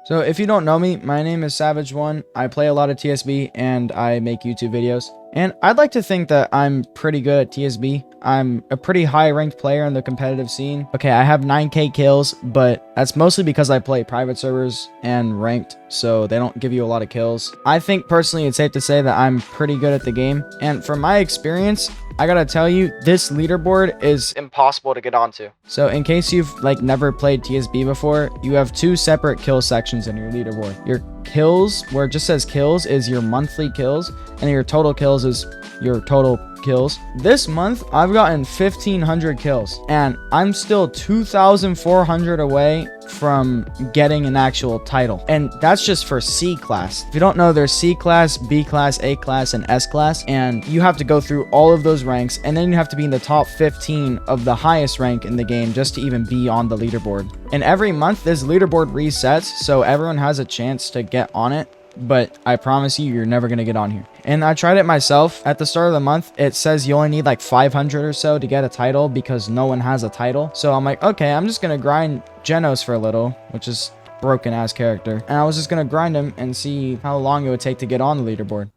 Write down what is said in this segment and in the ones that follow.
So if you don't know me, my name is Savage1. I play a lot of TSB and I make YouTube videos. And I'd like to think that I'm pretty good at TSB. I'm a pretty high ranked player in the competitive scene. Okay, I have 9k kills, but that's mostly because I play private servers and ranked, so they don't give you a lot of kills. I think personally it's safe to say that I'm pretty good at the game. And from my experience, I gotta tell you, this leaderboard is impossible to get onto. So in case you've never played TSB before, you have two separate kill sections in your leaderboard. Your kills, where it just says kills, is your monthly kills, and your total kills is your total kills. This month I've gotten 1,500 kills and I'm still 2,400 away from getting an actual title, and that's just for C class. If you don't know, there's C class, B class, A class, and S class, and you have to go through all of those ranks, and then you have to be in the top 15 of the highest rank in the game just to even be on the leaderboard. And every month this leaderboard resets, so everyone has a chance to get on it, but I promise you, you're never gonna get on here. And I tried it myself. At the start of the month, it says you only need like 500 or so to get a title because no one has a title. So I'm like, okay, I'm just gonna grind Genos for a little, which is broken ass character, and I was just gonna grind him and see how long it would take to get on the leaderboard.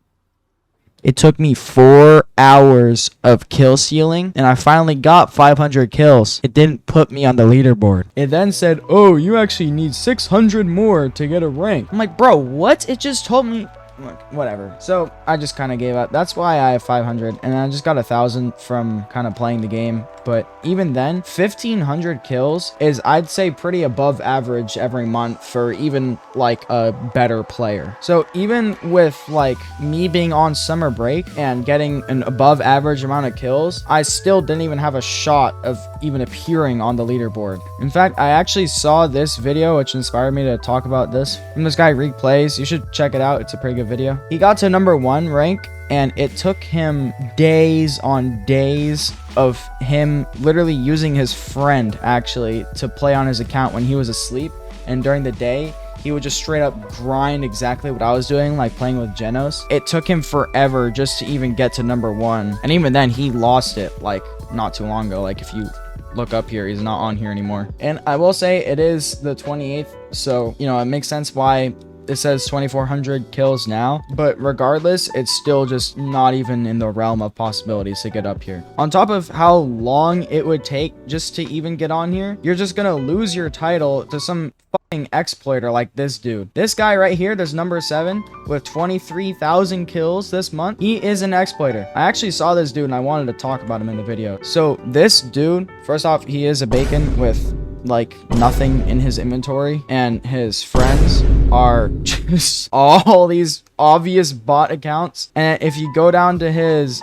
It took me 4 hours of kill stealing, and I finally got 500 kills. It didn't put me on the leaderboard. It then said, oh, you actually need 600 more to get a rank. I'm like, bro, what? It just told me... Look, whatever. So I just kind of gave up. That's why I have 500, and I just got 1,000 from kind of playing the game. But even then, 1,500 kills is, I'd say, pretty above average every month for even like a better player. So even with like me being on summer break and getting an above average amount of kills, I still didn't even have a shot of even appearing on the leaderboard. In fact, I actually saw this video which inspired me to talk about this from this guy Reek Plays. You should check it out. It's a pretty good video. He got to number 1 rank, and it took him days on days of him literally using his friend actually to play on his account when he was asleep, and during the day he would just straight up grind exactly what I was doing, like playing with Genos. It took him forever just to even get to number 1, and even then he lost it like not too long ago. Like if you look up here, he's not on here anymore. And I will say it is the 28th, so you know, it makes sense why it says 2,400 kills now, but regardless, it's still just not even in the realm of possibilities to get up here. On top of how long it would take just to even get on here, you're just gonna lose your title to some fucking exploiter like this dude. This guy right here, there's number 7 with 23,000 kills this month. He is an exploiter. I actually saw this dude and I wanted to talk about him in the video. So this dude, first off, he is a bacon with like nothing in his inventory, and his friends are just all these obvious bot accounts. And if you go down to his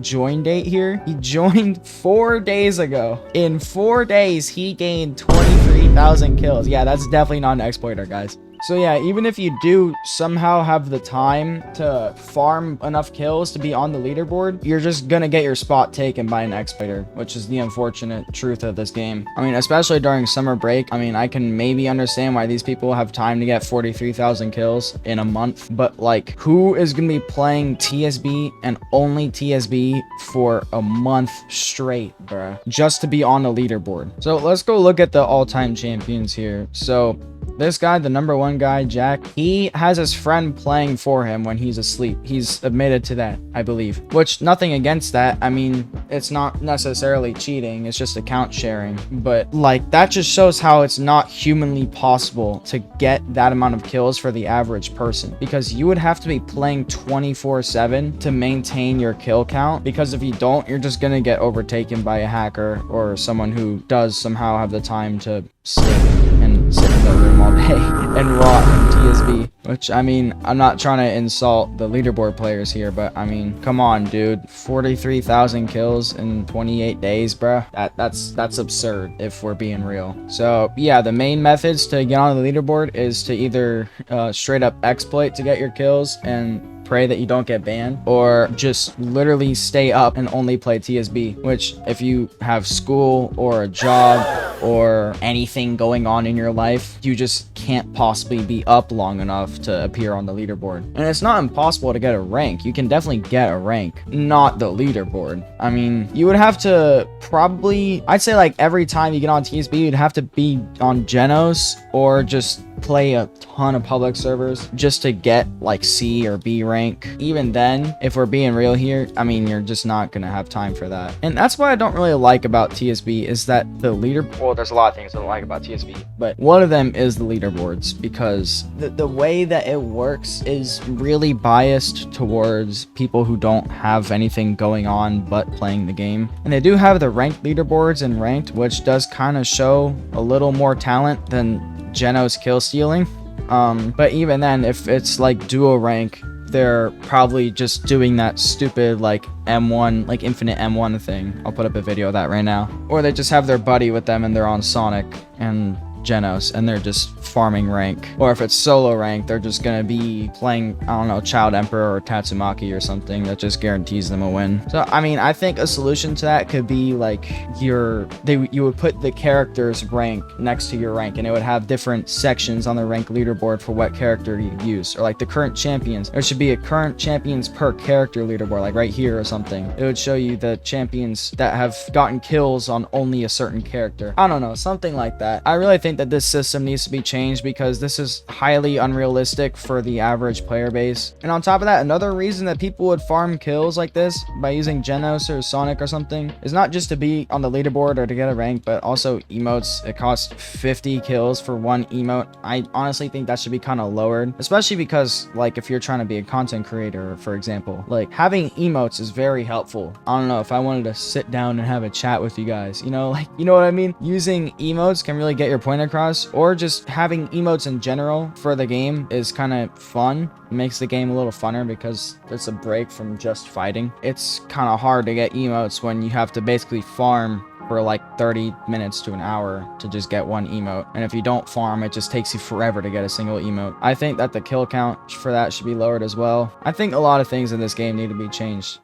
join date here, he joined 4 days ago. In 4 days he gained 23,000 kills. Yeah, that's definitely not an exploiter, guys. So yeah, even if you do somehow have the time to farm enough kills to be on the leaderboard, you're just gonna get your spot taken by an exploiter, which is the unfortunate truth of this game. I mean, especially during summer break, I mean, I can maybe understand why these people have time to get 43,000 kills in a month, but like, who is gonna be playing TSB and only TSB for a month straight, bruh, just to be on the leaderboard? So let's go look at the all-time champions here. So this guy, the number 1 guy, Jack, he has his friend playing for him when he's asleep. He's admitted to that, I believe. Which, nothing against that. I mean, it's not necessarily cheating. It's just account sharing. But, like, that just shows how it's not humanly possible to get that amount of kills for the average person. Because you would have to be playing 24/7 to maintain your kill count. Because if you don't, you're just gonna get overtaken by a hacker or someone who does somehow have the time to sleep and sit in the room all day and rot in TSB. Which, I mean, I'm not trying to insult the leaderboard players here, but I mean, come on, dude. 43,000 kills in 28 days, bruh. That's absurd if we're being real. So yeah, the main methods to get on the leaderboard is to either straight up exploit to get your kills and pray that you don't get banned, or just literally stay up and only play TSB, which if you have school or a job or anything going on in your life, you just can't possibly be up long enough to appear on the leaderboard. And it's not impossible to get a rank. You can definitely get a rank, not the leaderboard. I mean, you would have to probably, I'd say like every time you get on TSB, you'd have to be on Genos or just play a ton of public servers just to get like C or B rank. Even then, if we're being real here, I mean, you're just not gonna have time for that. And that's what I don't really like about TSB is that the well, there's a lot of things I don't like about TSB, but one of them is the leaderboards, because the way that it works is really biased towards people who don't have anything going on but playing the game. And they do have the ranked leaderboards in ranked, which does kind of show a little more talent than Geno's kill stealing. But even then, if it's like duo rank, they're probably just doing that stupid like M1, like infinite M1 thing. I'll put up a video of that right now. Or they just have their buddy with them and they're on Sonic and Genos and they're just farming rank. Or if it's solo rank, they're just gonna be playing, I don't know, Child Emperor or Tatsumaki or something that just guarantees them a win. So I mean, I think a solution to that could be like you would put the character's rank next to your rank, and it would have different sections on the rank leaderboard for what character you use. Or like the current champions, there should be a current champions per character leaderboard, like right here or something. It would show you the champions that have gotten kills on only a certain character. I don't know, something like that. I really think that this system needs to be changed because this is highly unrealistic for the average player base. And on top of that, another reason that people would farm kills like this by using Genos or Sonic or something is not just to be on the leaderboard or to get a rank, but also emotes. It costs 50 kills for one emote. I honestly think that should be kind of lowered, especially because like if you're trying to be a content creator, for example, like having emotes is very helpful. I don't know, if I wanted to sit down and have a chat with you guys, you know, like, you know what I mean? Using emotes can really get your point across, or just having emotes in general for the game is kind of fun. It makes the game a little funner because it's a break from just fighting. It's kind of hard to get emotes when you have to basically farm for like 30 minutes to an hour to just get one emote. And if you don't farm, it just takes you forever to get a single emote. I think that the kill count for that should be lowered as well. I think a lot of things in this game need to be changed.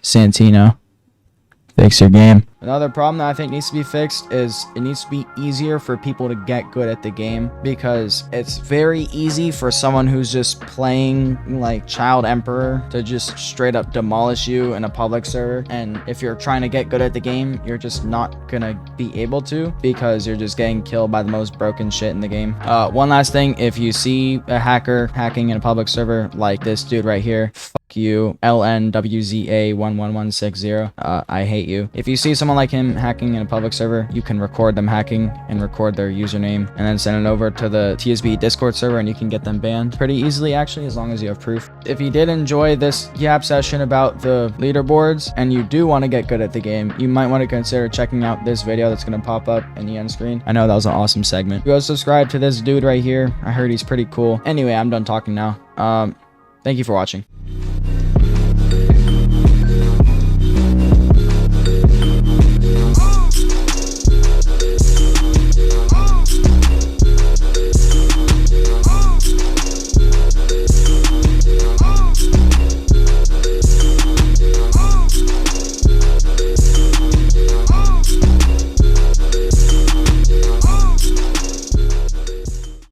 Santino, fix your game. Another problem that I think needs to be fixed is it needs to be easier for people to get good at the game, because it's very easy for someone who's just playing like Child Emperor to just straight up demolish you in a public server. And if you're trying to get good at the game, you're just not gonna be able to, because you're just getting killed by the most broken shit in the game. One last thing, if you see a hacker hacking in a public server like this dude right here, fuck you, LNWZA11160. I hate you. If you see someone like him hacking in a public server, you can record them hacking and record their username and then send it over to the TSB Discord server, and you can get them banned pretty easily, actually, as long as you have proof. If you did enjoy this yap session about the leaderboards and you do want to get good at the game, you might want to consider checking out this video that's going to pop up in the end screen. I know that was an awesome segment. Go subscribe to this dude right here. I heard he's pretty cool. Anyway, I'm done talking now. Thank you for watching.